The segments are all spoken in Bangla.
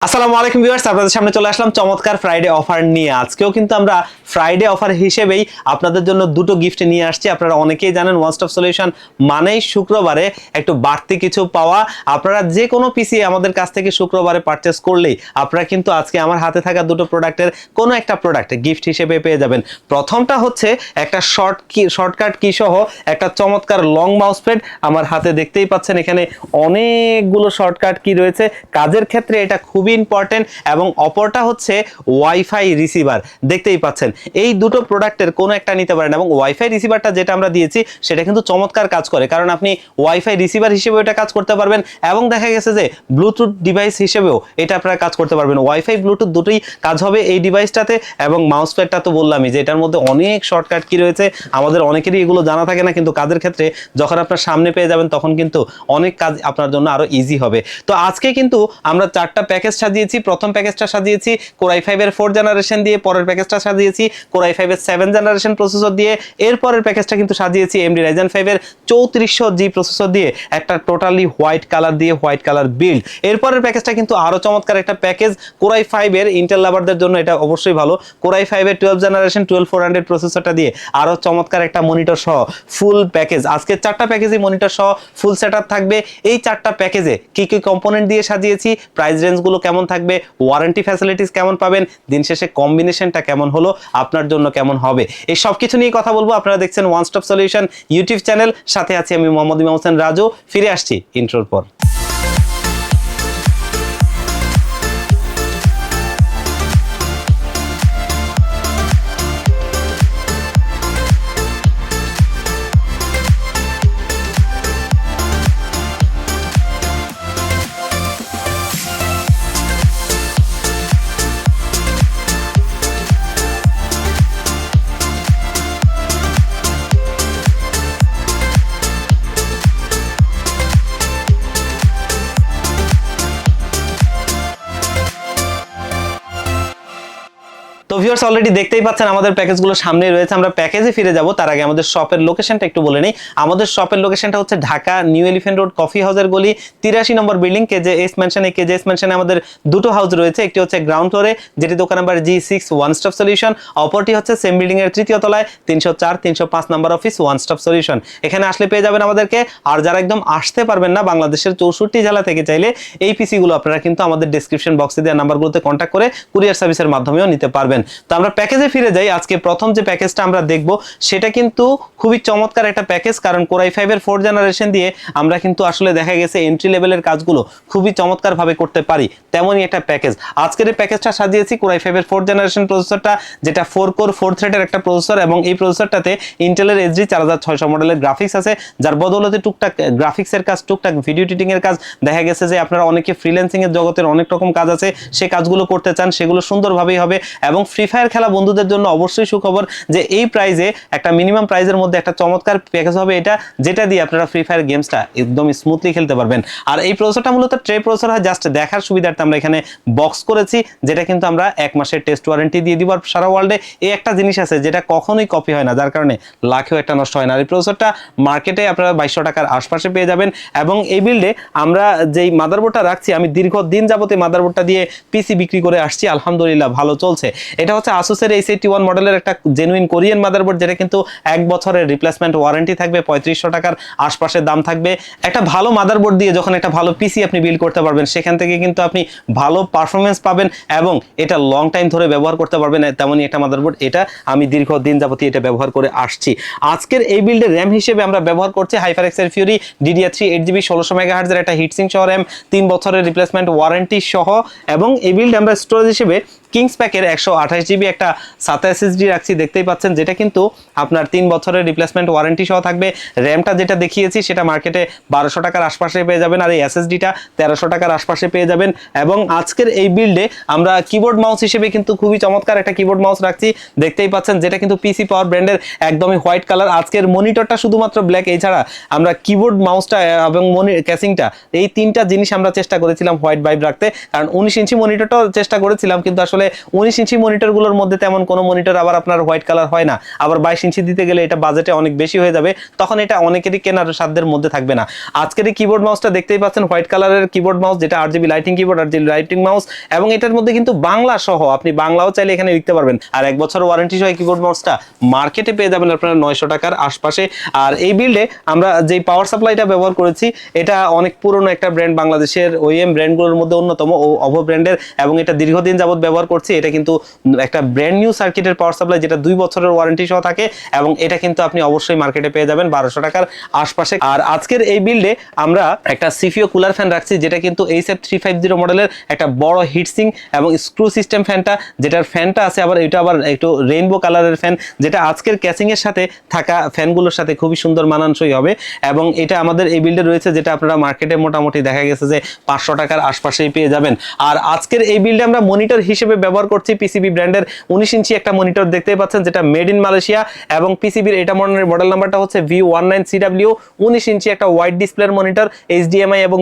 আসসালামু আলাইকুম ভিউয়ার্স, আপনাদের সামনে চলে আসলাম চমৎকার ফ্রাইডে অফার নিয়ে। আজকেও কিন্তু আমরা ফ্রাইডে অফার হিসেবেই আপনাদের জন্য দুটো গিফট নিয়ে আসছি। আপনারা অনেকেই জানেন ওয়ান স্টপ সলিউশন মানেই শুক্রবারে একটু বাড়তি কিছু পাওয়া। আপনারা যে কোনো পিসি আমাদের কাছ থেকে শুক্রবারে পারচেস করলেই আপনারা কিন্তু আজকে আমার হাতে থাকা দুটো প্রোডাক্টের কোনো একটা প্রোডাক্ট গিফট হিসেবে পেয়ে যাবেন। প্রথমটা হচ্ছে একটা শর্টকাট কি সহ একটা চমৎকার লং মাউস প্যাড আমার হাতে দেখতেই পাচ্ছেন। এখানে অনেকগুলো শর্টকাট কি রয়েছে, কাজের ক্ষেত্রে এটা খুবই ইম্পর্টেন্ট। এবং অপরটা হচ্ছে ওয়াইফাই রিসিভার, দেখতেই পাচ্ছেন। এই দুটো প্রোডাক্টের কোনো একটা নিতে পারেন। এবং ওয়াইফাই রিসিভারটা যেটা আমরা দিয়েছি সেটা কিন্তু চমৎকার কাজ করে, কারণ আপনি ওয়াইফাই রিসিভার হিসেবে এটা কাজ করতে পারবেন এবং দেখা গেছে যে ব্লুটুথ ডিভাইস হিসেবেও এটা আপনারা কাজ করতে পারবেন। ওয়াইফাই ব্লুটুথ দুটোই কাজ হবে এই ডিভাইসটাতে। এবং মাউস প্যাডটা তো বললামই যে এটার মধ্যে অনেক শর্টকাট কি রয়েছে, আমাদের অনেকেরই এগুলো জানা থাকে না, কিন্তু কাজের ক্ষেত্রে যখন আপনার সামনে পেয়ে যাবেন তখন কিন্তু অনেক কাজ আপনার জন্য আরো ইজি হবে। তো আজকে কিন্তু আমরা চারটা প্যাকেজ সাজিয়েছি। প্রথম প্যাকেজটা সাজিয়েছি Core i5 এর 4th জেনারেশন দিয়ে, পরের প্যাকেজটা সাজিয়েছি Core i5 এর 7th জেনারেশন প্রসেসর দিয়ে, এরপরের প্যাকেজটা কিন্তু সাজিয়েছি AMD Ryzen 5 এর 3400G প্রসেসর দিয়ে, একটা টোটালি হোয়াইট কালার দিয়ে হোয়াইট কালার বিল্ড। এরপরের প্যাকেজটা কিন্তু আরো চমৎকার একটা প্যাকেজ Core i5 এর ইন্টেল লাভারদের জন্য এটা অবশ্যই ভালো। Core i5 এর 12th জেনারেশন 12400 প্রসেসরটা দিয়ে আরো চমৎকার একটা মনিটর সহ ফুল প্যাকেজ। আজকে চারটা প্যাকেজে মনিটর সহ ফুল সেটআপ থাকবে। এই চারটা প্যাকেজে কি কি কম্পোনেন্ট দিয়ে সাজিয়েছি, প্রাইস রেঞ্জগুলো কেমন থাকবে, ওয়ারেন্টি ফ্যাসিলিটিস কেমন পাবেন, দিন শেষে কম্বিনেশনটা কেমন হলো, আপনার জন্য কেমন হবে, এই সব কিছু নিয়ে কথা বলবো। আপনারা দেখছেন one stop solution YouTube channel, সাথে আছি আমি মোহাম্মদ ইমাম হোসেন রাজু। ফিরে আসছি ইন্ট্রোর পর। তো ভিউয়ার্স অলরেডি দেখতেই পাচ্ছেন আমাদের প্যাকেজগুলো সামনে রয়েছে। আমরা প্যাকেজে ফিরে যাব তার আগে আমাদের শপের লোকেশনটা একটু বলে নেই। আমাদের শপের লোকেশনটা হচ্ছে Dhaka new elephant road coffee হাউসের গলি 83 নম্বর বিল্ডিং কেজেএস ম্যানশনে। কেজেএস ম্যানশনে আমাদের দুটো হাউস রয়েছে, একটি হচ্ছে গ্রাউন্ড ফ্লোরে যেটি দোকান number G6 one stop solution, অপরটি হচ্ছে সেম বিল্ডিং এর তৃতীয় তলায় 304 305 number office one stop solution. এখানে আসলে পেয়ে যাবেন আমাদেরকে। আর যারা একদম আসতে পারবেন না, বাংলাদেশের 64 জেলা থেকে চাইলে এই পিসি গুলো আপনারা কিন্তু আমাদের ডেসক্রিপশন বক্সে দেওয়া নাম্বারগুলোতে কন্ট্যাক্ট করে কুরিয়ার সার্ভিসের মাধ্যমেও নিতে পারবেন। তো আমরা প্যাকেজে ফিরে যাই। আজকে প্রথম যে প্যাকেজটা আমরা দেখব সেটা কিন্তু খুবই চমৎকার একটা প্যাকেজ, কারণ Core i5 এর 4th জেনারেশন দিয়ে আমরা কিন্তু আসলে দেখা গেছে এন্ট্রি লেভেলের কাজগুলো খুবই চমৎকার ভাবে করতে পারি, তেমনই একটা প্যাকেজ। আজকের এই প্যাকেজটা সাজিয়েছি Core i5 এর 4th জেনারেশন প্রসেসরটা, যেটা 4 কোর 4 থ্রেডের একটা প্রসেসর, এবং এই প্রসেসরটাতে ইন্টেলের HD 4600 মডেলের গ্রাফিক্স আছে, যার বদৌলতে টুকটাক গ্রাফিক্সের কাজ, টুকটাক ভিডিও এডিটিং এর কাজ, দেখা গেছে যে আপনারা অনেকে ফ্রিল্যান্সিং এর জগতের অনেক রকম কাজ আছে, সেই কাজগুলো করতে চান, সেগুলো সুন্দরভাবেই হবে। এবং ফ্রি ফায়ার খেলা বন্ধুদের জন্য অবশ্যই সুখবর যে এই প্রাইজে একটা মিনিমাম প্রাইজের মধ্যে একটা চমৎকার প্যাকেজ হবে এটা, যেটা দিয়ে আপনারা ফ্রি ফায়ার গেমসটা একদম স্মুথলি খেলতে পারবেন। আর এই প্রসেসরটা মূলত ট্রে প্রসেসর হয়, জাস্ট দেখার সুবিধার্থে আমরা এখানে বক্স করেছি, যেটা কিন্তু আমরা 1 মাসের টেস্ট ওয়ারেন্টি দিয়ে দিব। আর সারা ওয়ার্ল্ডে এই একটা জিনিস আছে যেটা কখনোই কপি হয় না, যার কারণে লাখেও একটা নষ্ট হয় না। আর এই প্রসেসরটা মার্কেটে আপনারা 2200 টাকার আশপাশে পেয়ে যাবেন। এবং এই বিল্ডে আমরা যেই মাদারবোর্ডটা রাখছি, আমি দীর্ঘদিন যাবত এই মাদারবোর্ডটা দিয়ে পিসি বিক্রি করে আসছি, আলহামদুলিল্লাহ ভালো চলছে। এটা হচ্ছে আসুসের A81 মডেলের একটা জেনুইন কোরিয়ান মাদারবোর্ড, যেটা কিন্তু 1 বছরের রিপ্লেসমেন্ট ওয়ারেন্টি থাকবে, 3500 টাকার আশপাশের দাম থাকবে। একটা ভালো মাদারবোর্ড দিয়ে যখন একটা ভালো পিসি আপনি বিল্ড করতে পারবেন, সেখান থেকে কিন্তু আপনি ভালো পারফরমেন্স পাবেন এবং এটা লং টাইম ধরে ব্যবহার করতে পারবেন, তেমনই একটা মাদারবোর্ড। এটা আমি দীর্ঘদিন যাবতীয় এটা ব্যবহার করে আসছি। আজকের এই বিল্ডের র্যাম হিসেবে আমরা ব্যবহার করছি HyperX এর Fury DDR3 8GB 1600 MHz এর একটা হিটসিং সহ র্যাম, 3 বছরের রিপ্লেসমেন্ট ওয়ারেন্টি সহ। এবং এই বিল্ডে আমরা স্টোরেজ হিসেবে কিংস প্যাকের 128GB একটা SATA SSD রাখছি, দেখতেই পাচ্ছেন, যেটা কিন্তু আপনার 3 বছরের রিপ্লেসমেন্ট ওয়ারেন্টি সহ থাকবে। র্যামটা যেটা দেখিয়েছি সেটা মার্কেটে 1200 টাকার আশপাশে পেয়ে যাবেন, আর এই SSDটা 1300 টাকার আশপাশে পেয়ে যাবেন। এবং আজকের এই বিল্ডে আমরা কিবোর্ড মাউস হিসেবে কিন্তু খুবই চমৎকার একটা কিবোর্ড মাউস রাখছি, দেখতেই পাচ্ছেন, যেটা কিন্তু পিসি পাওয়ার ব্র্যান্ডের একদমই হোয়াইট কালার। আজকের মনিটরটা শুধুমাত্র ব্ল্যাক, এছাড়া আমরা কিবোর্ড মাউসটা এবং ক্যাসিংটা, এই তিনটা জিনিস আমরা চেষ্টা করেছিলাম হোয়াইট ভাইব রাখতে, কারণ 19 ইঞ্চি মনিটরটাও চেষ্টা করেছিলাম, কিন্তু আসলে আসলে 19 ইঞ্চি মনিটরগুলোর মধ্যে তেমন কোনো মনিটর আবার আপনার হোয়াইট কালার হয় না, আবার 22 ইঞ্চি দিতে গেলে এটা বাজেটে অনেক বেশি হয়ে যাবে, তখন এটা অনেকেরই কেনার সাধ্যের মধ্যে থাকবে না। আজকের এই কিবোর্ড মাউসটা দেখতেই পাচ্ছেন হোয়াইট কালারের কিবোর্ড মাউস, যেটা RGB lighting keyboard, RGB lighting mouse, এবং এটার মধ্যে কিন্তু বাংলা সহ আপনি বাংলাও চাইলে এখানে লিখতে পারবেন। আর 1 বছর ওয়ারেন্টি সহ কিবোর্ড মাউসটা মার্কেটে পেয়ে যাবেন আপনারা 900 টাকার আশপাশে। আর এই বিল্ডে আমরা যে পাওয়ার সাপ্লাইটা ব্যবহার করেছি এটা অনেক পুরনো একটা ব্র্যান্ড, বাংলাদেশের OEM ব্র্যান্ডগুলোর মধ্যে অন্যতম, OVO ব্র্যান্ডের, এবং এটা দীর্ঘদিন যাবত ব্যবহার করছি। এটা কিন্তু একটা ব্র্যান্ড নিউ সার্কিটের পাওয়ার সাপ্লাই, যেটা 2 বছরের ওয়ারেন্টি সহ থাকে, এবং এটা কিন্তু আপনি অবশ্যই মার্কেটে পেয়ে যাবেন 1200 টাকার আশপাশে। আর আজকের এই বিল্ডে আমরা একটা সিপিও কুলার ফ্যান রাখছি, যেটা কিন্তু HF350 মডেলের একটা বড় হিটসিং এবং স্ক্রু সিস্টেম ফ্যানটা, যেটার ফ্যানটা আছে আবার এটা আবার একটু রেইনবো কালারের ফ্যান, যেটা আজকের ক্যাচিং এর সাথে থাকা ফ্যানগুলোর সাথে খুবই সুন্দর মানানসই হবে। এবং এটা আমাদের এই বিল্ডে রয়েছে, যেটা আপনারা মার্কেটে মোটামুটি দেখা গেছে যে 500 টাকার আশপাশেই পেয়ে যাবেন। আর আজকের এই বিল্ডে আমরা মনিটর হিসেবে ব্যবহার করছি পিসিবি ব্র্যান্ডের 19 ইঞ্চি একটা মনিটর দেখতেই পাচ্ছেন, যেটা মেড ইন মালয়েশিয়া, এবং পিসিবির এটা মডেল নাম্বারটা হচ্ছে V19CW। 19 ইঞ্চি একটা ওয়াইড ডিসপ্লের মনিটর, HDMI এবং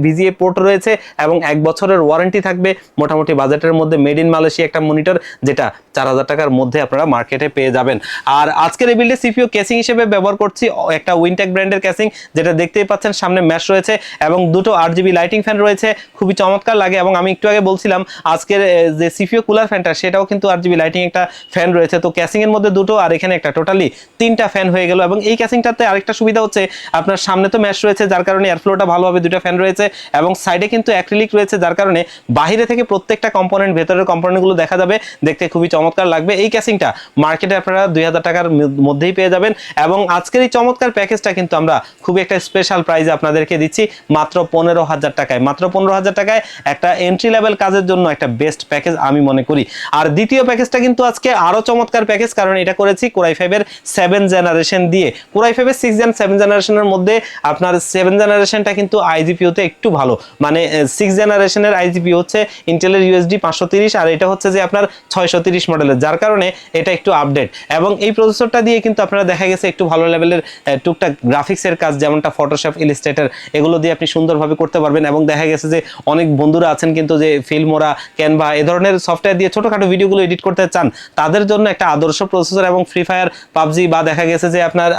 VGA পোর্ট রয়েছে, এবং 1 বছরের ওয়ারেন্টি থাকবে। মোটামুটি বাজেটের মধ্যে মেড ইন মালয়েশিয়া একটা মনিটর, যেটা 4000 টাকার মধ্যে আপনারা মার্কেটে পেয়ে যাবেন। আর আজকের এই বিল্ডে সিপিইউ কেসিং হিসেবে ব্যবহার করছি একটা উইনটেক ব্র্যান্ডের কেসিং, যেটা দেখতেই পাচ্ছেন সামনে ম্যাশ রয়েছে এবং দুটো RGB লাইটিং ফ্যান রয়েছে, খুবই চমৎকার লাগে। এবং আমি একটু আগে বলছিলাম আজকের যে সিপিইউ কুলার ফ্যানটা, সেটাও কিন্তু RGB লাইটিং একটা ফ্যান রয়েছে। তো ক্যাসিং এর মধ্যে দুটো আর এখানে একটা, টোটালি 3টা ফ্যান হয়ে গেল। এবং এই ক্যাসিংটাতে আরেকটা সুবিধা হচ্ছে আপনার সামনে তো ম্যাশ রয়েছে, যার কারণে এয়ারফ্লোটা ভালো হবে, দুটো ফ্যান রয়েছে, এবং সাইডে কিন্তু অ্যাক্রিলিক রয়েছে, যার কারণে বাইরে থেকে প্রত্যেকটা কম্পোনেন্ট, ভেতরের কম্পোনেন্টগুলো দেখা যাবে, দেখতে খুবই চমৎকার লাগবে। এই ক্যাসিংটা মার্কেটে আপনারা 2000 টাকার মধ্যেই পেয়ে যাবেন। এবং আজকের এই চমৎকার প্যাকেজটা কিন্তু আমরা খুবই একটা স্পেশাল প্রাইজে আপনাদেরকে দিচ্ছি মাত্র 15,000 টাকায়। মাত্র 15,000 টাকায় একটা এন্ট্রি লেভেল কাজের জন্য একটা বেস্ট প্যাকেজ আমি মনে করি। আর দ্বিতীয় প্যাকেজটা কিন্তু আজকে আরো চমৎকার প্যাকেজ, কারণ এটা করেছি কোরাই 5 এর 7 জেনারেশন দিয়ে। কোরাই 5 এর 6 7 জেনারেশনের মধ্যে আপনার 7 জেনারেশনটা কিন্তু আইজিপিইউ তে একটু ভালো, মানে 6 জেনারেশনের আইজিপিইউ হচ্ছে ইন্টেলের USD 530, আর এটা হচ্ছে যে আপনার 630 মডেলের, যার কারণে এটা একটু আপডেট। এবং এই প্রসেসরটা দিয়ে কিন্তু আপনারা দেখা গেছে একটু ভালো লেভেলের টুকটাক গ্রাফিক্সের কাজ, যেমনটা ফটোশপ, ইলাস্ট্রেটর, এগুলো দিয়ে আপনি সুন্দরভাবে করতে পারবেন। এবং দেখা গেছে যে অনেক বন্ধুরা আছেন কিন্তু যে ফিল্মোরা, ক্যানভা এ ধরনের সফটওয়্যার দিয়ে ছোটখাটো ভিডিওগুলো এডিট করতে চান, তাদের জন্য একটা আদর্শ প্রসেসর। এবং ফ্রি ফায়ার, পাবজি বা দেখা গেছে যে আপনার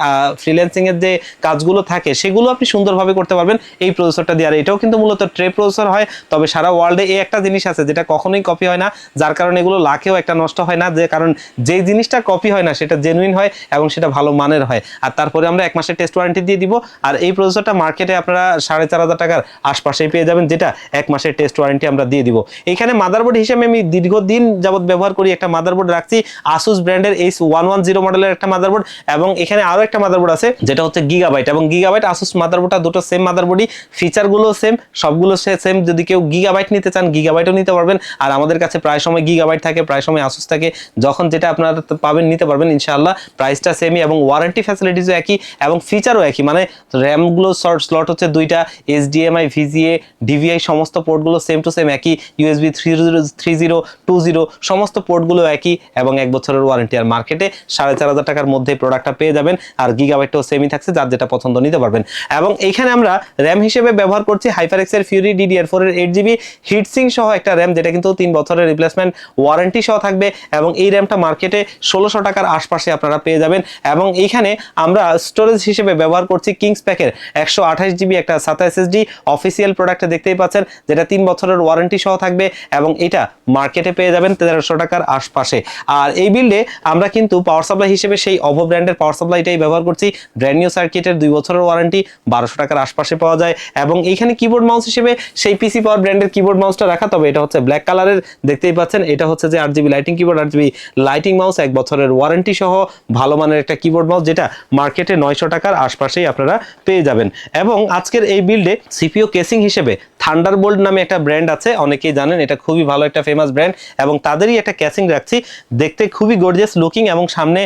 ফ্রিল্যান্সিং এর যে কাজগুলো থাকে সেগুলো আপনি সুন্দরভাবে করতে পারবেন এই প্রসেসরটা দিয়ে। আর এটাও কিন্তু মূলত ট্রে প্রসেসর হয়, তবে সারা ওয়ার্ল্ডে এই একটা জিনিস আছে যেটা কখনোই কপি হয় না, যার কারণে এগুলো লাখেও একটা নষ্ট হয় না, যে কারণ যে জিনিসটা কপি হয় না সেটা জেনুইন হয় এবং সেটা ভালো মানের হয়। আর তারপরে আমরা 1 মাসের টেস্ট ওয়ারেন্টি দিয়ে দিব। আর এই প্রসেসরটা মার্কেটে আপনারা 4500 টাকার আশপাশেই পেয়ে যাবেন, যেটা 1 মাসের টেস্ট ওয়ারেন্টি আমরা দিয়ে দিব। এখানে মাদারবোর্ড হিসেবে আমি দীর্ঘদিন যাবত ব্যবহার করি একটা মাদারবোর্ড রাখছি, আসুস ব্র্যান্ডের H110 মডেলের একটা মাদারবোর্ড। এবং এখানে আরো একটা মাদারবোর্ড আছে যেটা হচ্ছে গিগাবাইট, এবং গিগাবাইট আসুস মাদারবোর্ডটা দুটো সেম মাদারবোর্ডই, ফিচারগুলো সেম, সবগুলো সেম। যদি কেউ গিগাবাইট নিতে চান গিগাবাইটও নিতে পারবেন। আর আমাদের কাছে প্রায় সময় গিগাবাইট থাকে, প্রায় সময় আসুস থাকে, যখন যেটা আপনারা পাবেন নিতে পারবেন ইনশাআল্লাহ। প্রাইসটা সেমই এবং ওয়ারেন্টি ফ্যাসিলিটিসও একই এবং ফিচারও একই, মানে র্যামগুলো স্লট হচ্ছে 2টা, HDMI, VGA, DVI সমস্ত পোর্টগুলো সেম টু সেম একই, USB 30, 20 সমস্ত পোর্টগুলো একই, এবং 1 বছরের ওয়ারেন্টি। আর মার্কেটে 4500 টাকার মধ্যে প্রোডাক্টটা পেয়ে যাবেন। আর গিগাবাইটটাও সেমই থাকছে, যার যেটা পছন্দ নিতে পারবেন। এবং এইখানে আমরা র্যাম হিসেবে ব্যবহার করছি HyperX এর Fury DDR4 এর 8GB হিটসিং সহ একটা র্যাম, যেটা কিন্তু 3 বছরের রিপ্লেসমেন্ট ওয়ারেন্টি সহ থাকবে। এবং এই র্যামটা মার্কেটে 1600 টাকার আশপাশে আপনারা পেয়ে যাবেন। এবং এইখানে আমরা স্টোরেজ হিসেবে ব্যবহার করছি কিংস প্যাকের 128GB একটা SATA SSD, অফিসিয়াল প্রোডাক্টে দেখতেই পাচ্ছেন, যেটা 3 বছরের ওয়ারেন্টি সহ থাকবে, এবং এটা মার্কেটে পেয়ে যাবেন 1300 টাকার আশপাশে। আর এই বিল্ডে আমরা কিন্তু পাওয়ার সাপ্লাই হিসেবে সেই OVO ব্র্যান্ডের পাওয়ার সাপ্লাইটাই ব্যবহার করছি, ব্র্যান্ড নিউ সার্কিটের 2 বছরের ওয়ারেন্টি, 1200 টাকার আশপাশে পাওয়া যায়। এবং এইখানে কিবোর্ড মাউস হিসেবে সেই পিসি পাওয়ার ব্র্যান্ডের কিবোর্ড মাউসটা রাখা, তবে এটা হচ্ছে ব্ল্যাক কালারের, দেখতেই পাচ্ছেন। এটা হচ্ছে যে RGB lighting keyboard, RGB lighting mouse, 1 বছরের ওয়ারেন্টি সহ ভালো মানের একটা কিবোর্ড মাউস, যেটা মার্কেটে 900 টাকার আশপাশেই আপনারা পেয়ে যাবেন। এবং আজকের এই বিল্ডে সিপিইউ কেসিং হিসেবে থান্ডারবোল্ট নামে একটা ব্র্যান্ড আছে, অনেকেই জানেন, এটা খুবই ভালো একটা ফেমাস ব্র্যান্ড, এবং তাদেরই একটা কেসিং রাখছি, দেখতে খুবই গর্জিয়াস লুকিং, এবং সামনে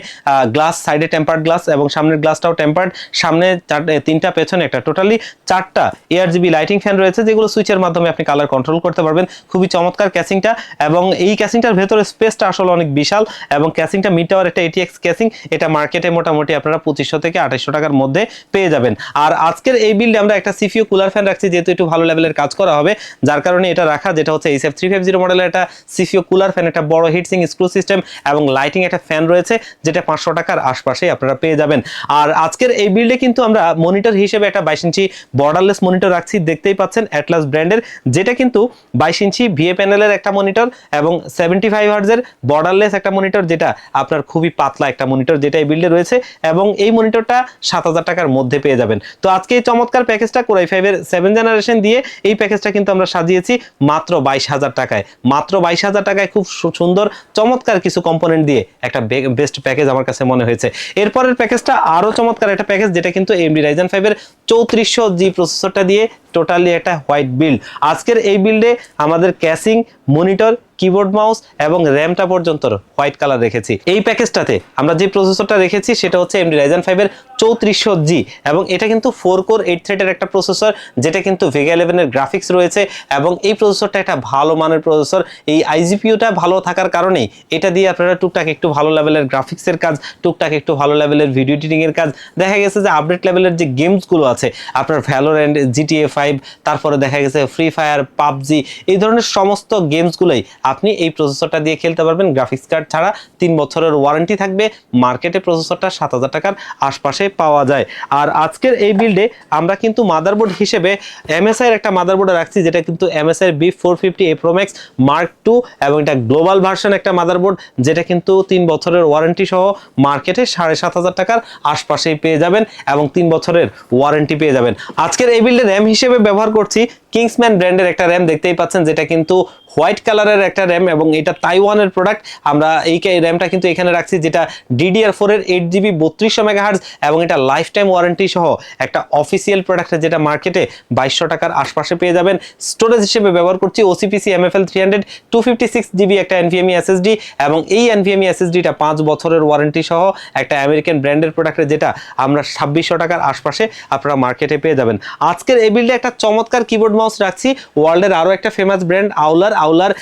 গ্লাস, সাইডে টেম্পার্ড গ্লাস, এবং সামনের গ্লাসটাও টেম্পার্ড, সামনে 3টা, পেছনে একটা, টোটালি 4টা ARGB লাইটিং ফ্যান রয়েছে, যেগুলো সুইচের মাধ্যমে আপনি কালার কন্ট্রোল করতে পারবেন। খুবই চমৎকার ক্যাসিংটা, এবং এই ক্যাসিংটার ভেতরে স্পেসটা আসলে অনেক বিশাল, এবং ক্যাসিংটা মিড টাওয়ার একটা ATX ক্যাসিং, এটা মার্কেটে মোটামুটি আপনারা 2500 থেকে 2800 টাকার মধ্যে পেয়ে যাবেন। আর আজকের এই বিল্ডে আমরা একটা সিপিইউ কুলার ফ্যান রাখছি, যেহেতু একটু ভালো লেভেলের কাজ কাজ করা হবে, যার কারণে এটা রাখা, যেটা হচ্ছে SF350 মডেলের একটা সিপিইউ কুলার ফ্যান, একটা বড় হিটসিং স্ক্রু সিস্টেম এবং লাইটিং একটা ফ্যান রয়েছে, যেটা 500 টাকার আশপাশেই আপনারা পেয়ে যাবেন। আর আজকের এই বিল্ডে কিন্তু আমরা মনিটর হিসেবে একটা 22 ইঞ্চি বর্ডারলেস মনিটর রাখছি, দেখতেই পাচ্ছেন অ্যাটলাস ব্র্যান্ডের, যেটা কিন্তু 22 ইঞ্চি ভিএ প্যানেলের একটা মনিটর এবং 75 হার্টজের বর্ডারলেস একটা মনিটর, যেটা আপনার খুবই পাতলা একটা মনিটর, যেটা এই বিল্ডে রয়েছে এবং এই মনিটরটা 7000 টাকার মধ্যে পেয়ে যাবেন। তো আজকে এই চমৎকার প্যাকেজটা কোরাই 5 এর 7 জেনারেশন দিয়ে এই প্যাকেজটা কিন্তু আমরা সাজিয়েছি মাত্র 22,000 টাকায়। মাত্র 22,000 টাকায় খুব সুন্দর চমৎকার কিছু কম্পোনেন্ট দিয়ে একটা বেস্ট প্যাকেজ আমার কাছে মনে হয়েছে। এরপরের প্যাকেজটা আরো চমৎকার একটা প্যাকেজ, যেটা কিন্তু AMD Ryzen 5 এর 3400G প্রসেসরটা দিয়ে টোটালি একটা হোয়াইট বিল্ড। আজকের এই বিল্ডে আমাদের ক্যাসিং, মনিটর, কিবোর্ড, মাউস এবং র্যামটা পর্যন্ত হোয়াইট কালার রেখেছি। এই প্যাকেজটাতে আমরা যে প্রসেসরটা রেখেছি সেটা হচ্ছে AMD Ryzen 5 এর 3400G এবং এটা কিন্তু 4 কোর 8 থ্রেডের একটা প্রসেসর, যেটা কিন্তু Vega 11 এর গ্রাফিক্স রয়েছে এবং এই প্রসেসরটা একটা ভালো মানের প্রসেসর। এই আইজিপিইউটা ভালো থাকার কারণেই এটা দিয়ে আপনারা টুকটাক একটু ভালো লেভেলের গ্রাফিক্সের কাজ, টুকটাক একটু ভালো লেভেলের ভিডিও এডিটিং এর কাজ, দেখা গেছে যে আপডেট লেভেলের যে গেমসগুলো আছে আপনার ভ্যালোরেন্ট, GTA 5, তারপরে দেখা গেছে ফ্রি ফায়ার, পাবজি, এই ধরনের সমস্ত গেমসগুলোই আপনি এই প্রসেসরটা দিয়ে খেলতে পারবেন গ্রাফিক্স কার্ড ছাড়া। 3 বছরের ওয়ারেন্টি থাকবে। মার্কেটে প্রসেসরটা 7000 টাকার আশপাশে পাওয়া যায়। আর আজকের এই বিল্ডে আমরা কিন্তু মাদারবোর্ড হিসেবে MSI এর একটা মাদারবোর্ড রাখছি, যেটা কিন্তু MSI B450A Pro Max Mark II এবং এটা গ্লোবাল ভার্সন একটা মাদারবোর্ড, যেটা কিন্তু 3 বছরের ওয়ারেন্টি সহ মার্কেটে 7500 টাকার আশপাশেই পেয়ে যাবেন এবং 3 বছরের ওয়ারেন্টি পেয়ে যাবেন। আজকের এই বিল্ডে র্যাম হিসেবে ব্যবহার করছি কিংসম্যান ব্র্যান্ডের একটা র্যাম, দেখতেই পাচ্ছেন, যেটা কিন্তু হোয়াইট কালারের একটা র্যাম এবং এটা তাইওয়ানের প্রোডাক্ট। আমরা এই র্যামটা কিন্তু এখানে রাখছি, যেটা DDR4 এর 8GB 3200 মেগাহার্টজ এবং এটা লাইফ টাইম ওয়ারেন্টি সহ একটা অফিসিয়াল প্রোডাক্ট, যেটা মার্কেটে 2200 টাকার আশপাশে পেয়ে যাবেন। স্টোরেজ হিসেবে ব্যবহার করছি OCPC MFL 300 256GB একটা NVMe SSD এবং এই NVMe SSDটা 5 বছরের ওয়ারেন্টি সহ একটা আমেরিকান ব্র্যান্ডের প্রোডাক্ট, যেটা আমরা 2600 টাকার আশপাশে আপনারা মার্কেটে পেয়ে যাবেন। আজকের এই বিল্ডে একটা চমৎকার কিবোর্ড মাউস রাখছি ওয়ার্ল্ডের আরো একটা ফেমাস ব্র্যান্ড আউলার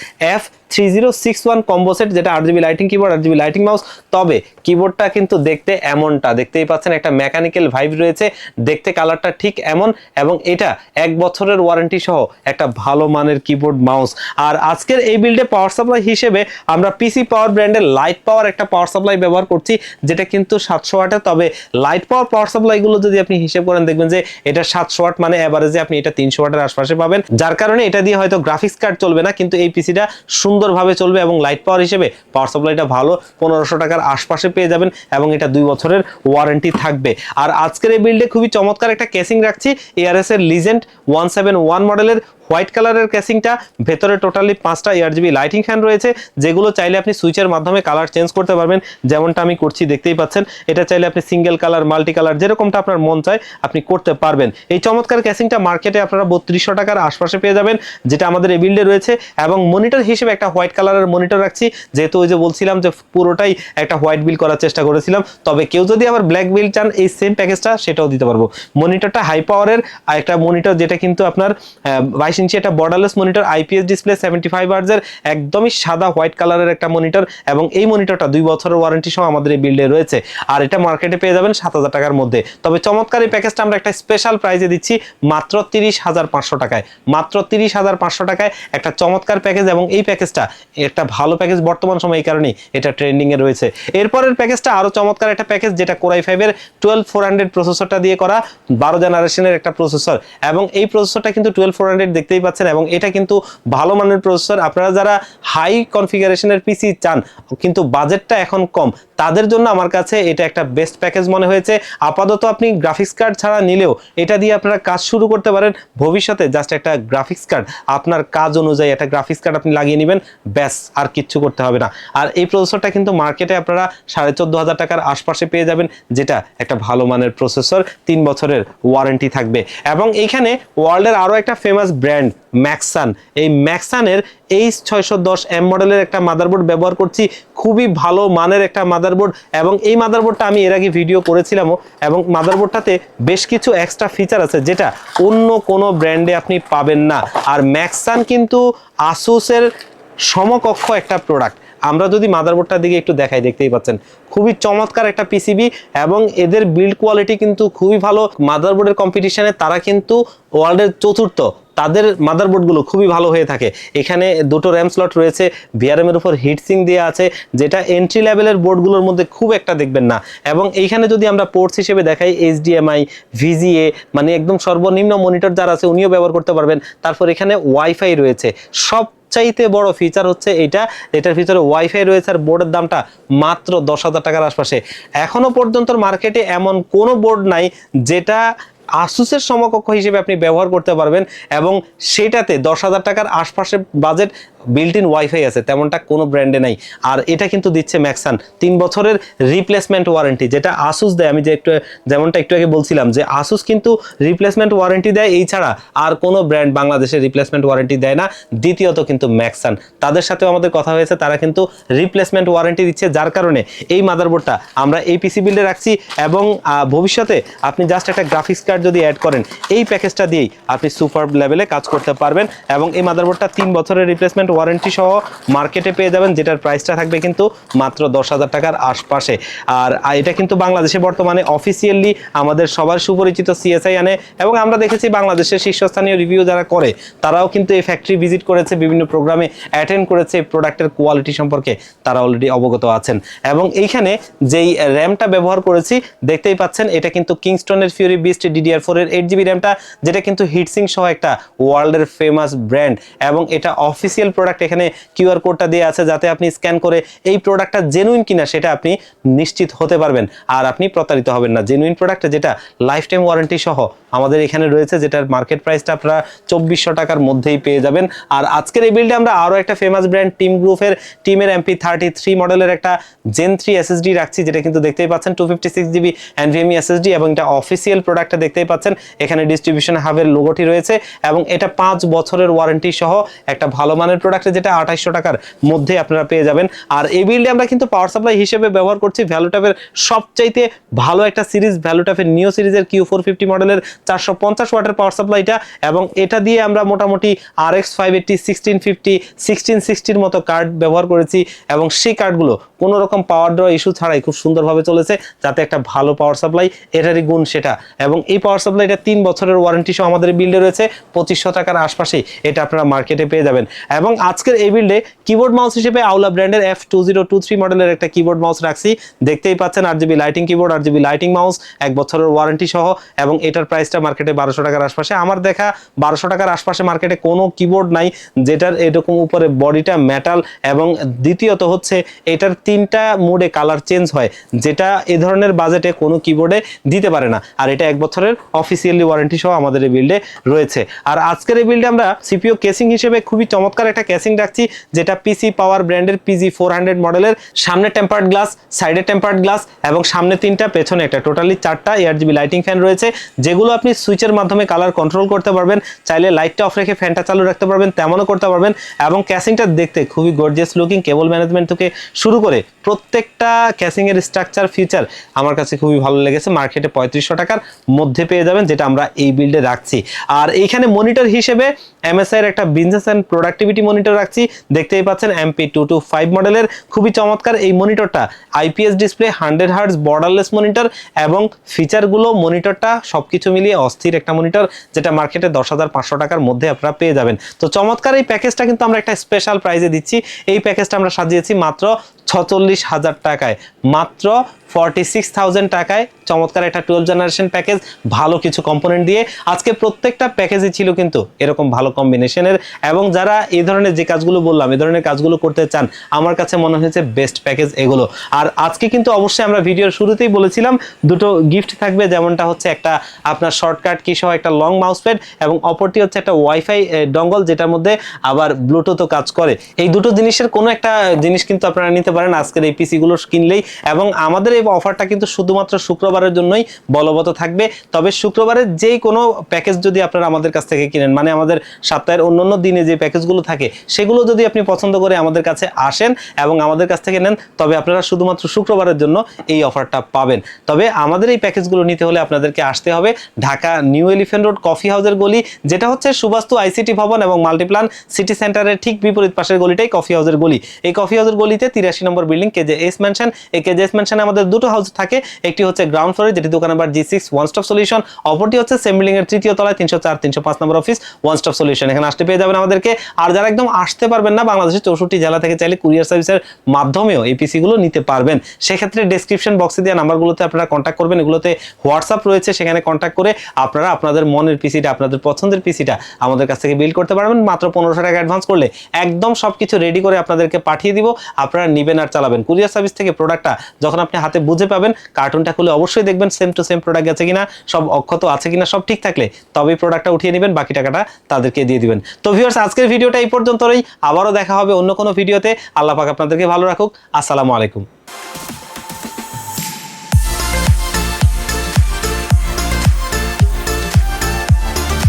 F3061 কম্বো সেট, যেটা 8GB lighting keyboard, 8GB lighting mouse. তবে কিবোর্ডটা কিন্তু দেখতে এমনটা, দেখতেই পাচ্ছেন একটা মেকানিক্যাল ভাইব রয়েছে, দেখতে কালারটা ঠিক এমন এবং এটা 1 বছরের ওয়ারেন্টি সহ একটা ভালো মানের কিবোর্ড মাউস। আর আজকের এই বিল্ডে পাওয়ার সাপ্লাই হিসেবে আমরা পিসি পাওয়ার ব্র্যান্ডের লাইট পাওয়ার একটা পাওয়ার সাপ্লাই ব্যবহার করছি, যেটা কিন্তু 700 ওয়াটের। তবে লাইট পাওয়ার সাপ্লাই গুলো যদি আপনি হিসেব করেন দেখবেন যে এটা 700 ওয়াট, মানে এভারেজে আপনি এটা 300 ওয়াটের আশপাশে পাবেন, যার কারণে এটা দিয়ে হয়তো গ্রাফিক্স কার্ড চলবে না, কিন্তু এই পিসিটা সুন্দরভাবে চলবে এবং লাইট পাওয়ার হিসেবে পাওয়ার সাপ্লাইটা ভালো, 1500 টাকার আশপাশে পেয়ে যাবেন এবং এটা 2 বছরের ওয়ারেন্টি থাকবে। আর আজকের এই বিল্ডে খুবই চমৎকার একটা কেসিং রাখছি, ARS এর লিজেন্ড 171 মডেলের হোয়াইট কালারের কেসিংটা, ভেতরে টোটালি 5টা ARGB লাইটিং ফ্যান রয়েছে, যেগুলো চাইলে আপনি সুইচের মাধ্যমে কালার চেঞ্জ করতে পারবেন, যেমনটা আমি করছি, দেখতেই পাচ্ছেন। এটা চাইলে আপনি সিঙ্গেল কালার, মাল্টি কালার, যেরকমটা আপনার মন চায় আপনি করতে পারবেন। এই চমৎকার কেসিংটা মার্কেটে আপনারা 3200 টাকার আশপাশে পেয়ে যাবেন, যেটা আমাদের এই বিল্ডে রয়েছে। এবং মনিটর হিসেবে একটা হোয়াইট কালারের মনিটর রাখছি, যেহেতু ওই যে বলছিলাম যে পুরোটাই একটা হোয়াইট বিল্ড করার চেষ্টা করেছিলাম, তবে কেউ যদি আবার ব্ল্যাক বিল্ড চান এই সেম প্যাকেজটা সেটাও দিতে পারবো। মনিটরটা হাই পাওয়ারের একটা মনিটর, যেটা কিন্তু আপনার 22 ইঞ্চি একটা বর্ডারলেস মনিটর, IPS ডিসপ্লে, 75 হার্টজের একদমই সাদা হোয়াইট কালারের একটা মনিটর এবং এই মনিটরটা 2 বছরের ওয়ারেন্টি সহ আমাদের এই বিল্ডে রয়েছে। আর এটা মার্কেটে পেয়ে যাবেন 7000 টাকার মধ্যে। তবে চমৎকার এই প্যাকেজটা আমরা একটা স্পেশাল প্রাইসে দিচ্ছি মাত্র 30,500 টাকায়। মাত্র 30,500 টাকায় একটা চমৎকার প্যাকেজ এবং এই প্যাকেজটা একটা ভালো প্যাকেজ বর্তমান সময়ে, এই কারণেই এটা ট্রেন্ডিং এ রয়েছে। এরপরের প্যাকেজটা আরো চমৎকার একটা প্যাকেজ, যেটা কোরাই 5 এর 12400 প্রসেসরটা দিয়ে করা 12 জেনারেশনের একটা প্রসেসর এবং এই প্রসেসরটা কিন্তু 12400 দেখতেই পাচ্ছেন এবং এটা কিন্তু ভালো মানের প্রসেসর। আপনারা যারা হাই কনফিগারেশনের পিসি চান কিন্তু বাজেটটা এখন কম, তাদের জন্য আমার কাছে এটা একটা বেস্ট প্যাকেজ মনে হয়েছে। আপাতত আপনি গ্রাফিক্স কার্ড ছাড়া নিলেও এটা দিয়ে আপনারা কাজ শুরু করতে পারেন। ভবিষ্যতে জাস্ট একটা গ্রাফিক্স কার্ড, আপনার কাজ অনুযায়ী একটা গ্রাফিক্স কার্ড আপনি লাগিয়ে নেবেন, ব্যাস, আর কিচ্ছু করতে হবে না। আর এই প্রসেসরটা কিন্তু মার্কেটে আপনারা 14,500 টাকার আশপাশে পেয়ে যাবেন, যেটা একটা ভালো মানের প্রসেসর, 3 বছরের ওয়ারেন্টি থাকবে। এবং এইখানে ওয়ার্ল্ডের আরো একটা ফেমাস ব্র্যান্ড ম্যাক্সান, এই ম্যাক্সানের H610M মডেলের একটা মাদারবোর্ড ব্যবহার করছি, খুবই ভালো মানের একটা মাদারবোর্ড এবং এই মাদারবোর্ডটা আমি এর আগে ভিডিও করেছিলাম এবং মাদারবোর্ডটাতে বেশ কিছু এক্সট্রা ফিচার আছে যেটা অন্য কোনো ব্র্যান্ডে আপনি পাবেন না। আর ম্যাক্সান কিন্তু আসুসের সমকক্ষ একটা প্রোডাক্ট। আমরা যদি মাদারবোর্ডটার দিকে একটু দেখাই, দেখতেই পাচ্ছেন খুবই চমৎকার একটা পিসিবি এবং এদের বিল্ড কোয়ালিটি কিন্তু খুবই ভালো। মাদারবোর্ডের কম্পিটিশনে তারা কিন্তু ওয়ার্ল্ডের 4র্থ তাদের মাদারবোর্ডগুলো খুবই ভালো হয়ে থাকে। এখানে দুটো র্যাম স্লট রয়েছে, ভিআরএম এর উপর হিটসিং দেওয়া আছে, যেটা এন্ট্রি লেভেলের বোর্ডগুলোর মধ্যে খুব একটা দেখবেন না। এবং এইখানে যদি আমরা পোর্টস হিসেবে দেখাই, এইচডিএমআই, ভিজিএ, মানে একদম সর্বনিম্ন মনিটর যারা আছে উনিও ব্যবহার করতে পারবেন। তারপর এখানে ওয়াইফাই রয়েছে। সবচাইতে বড় ফিচার হচ্ছে এটার ভিতরে ওয়াইফাই রয়েছে, আর বোর্ডের দামটা মাত্র 10,000 টাকার আশপাশে। এখনো পর্যন্ত মার্কেটে এমন কোনো বোর্ড নাই যেটা আসুসের সমকক্ষ হিসেবে আপনি ব্যবহার করতে পারবেন এবং সেটাতে 10,000 টাকার আশপাশে বাজেট বিল্ট ইন ওয়াইফাই আছে, তেমনটা কোনো ব্র্যান্ডে নাই। আর এটা কিন্তু দিচ্ছে ম্যাক্সান 3 বছরের রিপ্লেসমেন্ট ওয়ারেন্টি, যেটা আসুস দেয়। আমি যেমনটা একটু আগে বলছিলাম যে আসুস কিন্তু রিপ্লেসমেন্ট ওয়ারেন্টি দেয়, এই ছাড়া আর কোনো ব্র্যান্ড বাংলাদেশে রিপ্লেসমেন্ট ওয়ারেন্টি দেয় না। দ্বিতীয়ত কিন্তু ম্যাক্সান, তাদের সাথেও আমাদের কথা হয়েছে, তারা কিন্তু রিপ্লেসমেন্ট ওয়ারেন্টি দিচ্ছে, যার কারণে এই মাদারবোর্ডটা আমরা এই পিসি বিল্ডে রাখছি। এবং ভবিষ্যতে আপনি জাস্ট একটা গ্রাফিক্স কার্ড যদি অ্যাড করেন, এই প্যাকেজটা দিয়েই আপনি সুপার লেভেলে কাজ করতে পারবেন। এবং এই মাদারবোর্ডটা 3 বছরের রিপ্লেসমেন্ট ওয়ারেন্টি সহ মার্কেটে পেয়ে যাবেন, যেটার প্রাইসটা থাকবে কিন্তু মাত্র 10,000 টাকার আশপাশে। আর এটা কিন্তু বাংলাদেশে বর্তমানে অফিসিয়ালি আমাদের সবার সুপরিচিত সিএসআই আনে, এবং আমরা দেখেছি বাংলাদেশের শীর্ষস্থানীয় রিভিউ যারা করে তারাও কিন্তু এই ফ্যাক্টরি ভিজিট করেছে, বিভিন্ন প্রোগ্রামে অ্যাটেন্ড করেছে, প্রোডাক্টের কোয়ালিটি সম্পর্কে তারা অলরেডি অবগত আছেন। এবং এইখানে যেই র্যামটা ব্যবহার করেছি দেখতেই পাচ্ছেন, এটা কিন্তু কিংস্টনের ফিউরি বিস্ট DDR4 এর 8GB র্যামটা, যেটা কিন্তু হিটসিং সহ একটা ওয়ার্ল্ডের ফেমাস ব্র্যান্ড। এবং এটা অফিসিয়াল প্রোডাক্ট, এখানে কিউআর কোডটা দেওয়া আছে যাতে আপনি স্ক্যান করে এই প্রোডাক্টটা জেনুইন কিনা সেটা আপনি নিশ্চিত হতে পারবেন, আর আপনি প্রতারিত হবেন না। জেনুইন প্রোডাক্টে যেটা লাইফ টাইম ওয়ারেন্টি সহ আমাদের এখানে রয়েছে, যেটার মার্কেট প্রাইসটা আপনারা 2400 টাকার মধ্যেই পেয়ে যাবেন। আর আজকের এই বিল্ডে আমরা আরও একটা ফেমাস ব্র্যান্ড টিমের MP33 মডেলের একটা Gen 3 SSD রাখছি, যেটা কিন্তু দেখতেই পাচ্ছেন 256GB NVMe SSD, এবং এটা অফিসিয়াল প্রোডাক্টটা দেখতেই পাচ্ছেন। এখানে ডিস্ট্রিবিউশন হাবের লোগোটি রয়েছে, এবং এটা 5 বছরের ওয়ারেন্টি সহ একটা ভালো মানের প্রোডাক্ট, যেটা 2800 টাকার মধ্যে আপনারা পেয়ে যাবেন। আর এই বিল্ডে আমরা কিন্তু পাওয়ার সাপ্লাই হিসেবে ব্যবহার করছি ভ্যালুট্যাপের সবচাইতে ভালো একটা সিরিজ, ভ্যালুট্যাপের নিও সিরিজের Q450 মডেলের 450 ওয়াটের পাওয়ার সাপ্লাইটা। এবং এটা দিয়ে আমরা মোটামুটি RX 580, 1650, 1660 মতো কার্ড ব্যবহার করেছি, এবং সেই কার্ডগুলো কোনো রকম পাওয়ার ড্র ইস্যু ছাড়াই খুব সুন্দরভাবে চলেছে, যাতে একটা ভালো পাওয়ার সাপ্লাই, এটারই গুণ সেটা। এবং এই পাওয়ার সাপ্লাইটা 3 বছরের ওয়ারেন্টি সহ আমাদের বিল্ডে রয়েছে, 2500 টাকার আশপাশে এটা আপনারা মার্কেটে পেয়ে যাবেন। এবং আজকের এই বিল্ডে কিবোর্ড মাউস হিসেবে আউলা ব্র্যান্ডের F2023 মডেলের একটা কিবোর্ড মাউস রাখছি, দেখতেই পাচ্ছেন। RGB lighting keyboard, RGB lighting mouse, 1 বছরের ওয়ারেন্টি সহ, এবং এটার প্রাইসটা মার্কেটে 1200 টাকার আশপাশে। আমার দেখা 1200 টাকার আশপাশে মার্কেটে কোনো কিবোর্ড নাই যেটার এরকম উপরে বডিটা মেটাল, এবং দ্বিতীয়ত হচ্ছে এটার 3টা মোডে কালার চেঞ্জ হয়, যেটা এই ধরনের বাজেটে কোনো কিবোর্ডে দিতে পারে না। আর এটা 1 বছরের অফিসিয়ালি ওয়ারেন্টি সহ আমাদের এই বিল্ডে রয়েছে। আর আজকের এই বিল্ডে আমরা সিপিইউ কেসিং হিসেবে খুবই চমৎকার একটা কেসিং রাখছি, যেটা পিসি পাওয়ার ব্র্যান্ডের PG400 মডেলের। সামনে টেম্পার্ড গ্লাস, সাইডে টেম্পার্ড গ্লাস, এবং সামনে 3টা, পেছনে একটা, টোটালি 4টা ARGB লাইটিং ফ্যান রয়েছে, যেগুলো আপনি সুইচের মাধ্যমে কালার কন্ট্রোল করতে পারবেন। চাইলে লাইটটা অফ রেখে ফ্যানটা চালু রাখতে পারবেন, তেমনও করতে পারবেন। এবং ক্যাসিংটা দেখতে খুবই গর্জিয়াস লুকিং, কেবল ম্যানেজমেন্ট থেকে শুরু করে প্রত্যেকটা ক্যাসিং এর স্ট্রাকচার ফিচার আমার কাছে খুবই ভালো লেগেছে। মার্কেটে 3500 টাকার মধ্যে পেয়ে যাবেন, যেটা আমরা এই বিল্ডে রাখছি। আর এইখানে মনিটর হিসেবে MSI এর একটা বিজনেস এন্ড প্রোডাক্টিভিটি মনিটর রাখছি, দেখতেই পাচ্ছেন MP225 মডেলের, খুবই চমৎকার এই মনিটরটা। IPS display, 100 hertz borderless monitor, এবং ফিচারগুলো মনিটরটা সবকিছু মিলিয়ে অস্থির একটা মনিটর, যেটা মার্কেটে 10,500 টাকার মধ্যে আপনারা পেয়ে যাবেন। তো চমৎকার এই প্যাকেজটা কিন্তু আমরা একটা স্পেশাল প্রাইজে দিচ্ছি। এই প্যাকেজটা আমরা সাজিয়েছি মাত্র 46,000 টাকায়, মাত্র 46,000 টাকায় চমৎকার একটা 12 জেনারেশন প্যাকেজ, ভালো কিছু কম্পোনেন্ট দিয়ে। আজকে প্রত্যেকটা প্যাকেজই ছিল কিন্তু এরকম ভালো কম্বিনেশনের, এবং যারা এই ধরনের যে কাজগুলো বললাম, এই ধরনের কাজগুলো করতে চান, আমার কাছে মনে হয়েছে বেস্ট প্যাকেজ এগুলো। আর আজকে কিন্তু অবশ্যই আমরা ভিডিওর শুরুতেই বলেছিলাম দুটো গিফট থাকবে, যেমনটা হচ্ছে একটা আপনার শর্টকাট কি সহ একটা লং মাউস প্যাড, এবং অপরটি হচ্ছে একটা ওয়াইফাই ডঙ্গল, যেটার মধ্যে আবার ব্লুটুথও কাজ করে। এই দুটো জিনিসের কোনো একটা জিনিস কিন্তু আপনারা নিতে পারেন আজকের এই পিসিগুলো কিনলেই। এবং আমাদের এই অফারটা কিন্তু শুধুমাত্র শুক্রবারের জন্যই বলবৎ থাকবে। তবে শুক্রবারের যেই কোনো প্যাকেজ যদি আপনারা আমাদের কাছ থেকে কিনেন, মানে আমাদের সপ্তাহের অন্যান্য দিনে যে প্যাকেজগুলো থাকে সেগুলো যদি আপনি পছন্দ করে আমাদের কাছে আসেন এবং আমাদের কাছ থেকে নেন, তবে আপনারা শুধুমাত্র শুক্রবারের জন্য এই অফারটা পাবেন। তবে আমাদের এই প্যাকেজগুলো নিতে হলে আপনাদেরকে আসতে হবে Dhaka new elephant road coffee হাউসের গলি, যেটা হচ্ছে সুবাস্তু ICT ভবন এবং মাল্টিপ্লান সিটি সেন্টারের ঠিক বিপরীত পাশের গলিটাই কফি হাউসের গলি। এই কফি হাউসের গলিতে 83 নম্বর বিল্ডিং KJS ম্যানশন। এই KJS ম্যানশনে আমাদের দুটো হাউস থাকে, একটি হচ্ছে গ্রাউন্ড ফ্লোরে যেটি দোকান number G6 one stop solution, অপরটি হচ্ছে সেম বিল্ডিং এর তৃতীয় তলায় 304 305 নম্বর অফিস ওয়ান স্টপ সলিউশন। এখানে আসতে পেয়ে যাবেন আমাদেরকে। আর যারা একদম আসতে পারবেন না, বাংলাদেশের 64 জেলা থেকে চাইলে কুরিয়ার সার্ভিসের মাধ্যমেও এই পিসি গুলো নিতে পারবেন। সেক্ষেত্রে ডেসক্রিপশন বক্সে দেওয়া নাম্বারগুলোতে আপনারা কন্ট্যাক্ট করবেন, এগুলোতে হোয়াটসঅ্যাপ রয়েছে, সেখানে কন্ট্যাক্ট করে আপনারা আপনাদের মনের পিসিটা, আপনাদের পছন্দের পিসিটা আমাদের কাছ থেকে বিল করতে পারবেন। মাত্র 1500 টাকা অ্যাডভান্স করলে একদম সবকিছু রেডি করে আপনাদেরকে পাঠিয়ে দিব, আপনারা নিবেন আর চালাবেন। কুরিয়ার সার্ভিস থেকে প্রোডাক্টটা যখন আপনি হাতে বুঝে পাবেন, কার্টুনটা খুলে অবশ্যই দেখবেন সেম টু সেম প্রোডাক্ট আছে কিনা, সব অক্ষত আছে কিনা, সব ঠিক থাকলে তবেই প্রোডাক্টটা উঠিয়ে নেবেন, বাকি টাকাটা তাদেরকে দিয়ে দিবেন। তো ভিউয়ার্স, আজকের ভিডিওটা এই পর্যন্তই, আবারও দেখা হবে অন্য কোনো ভিডিওতে। আল্লাহ পাক আপনাদেরকে ভালো রাখুক। আসসালামু আলাইকুম।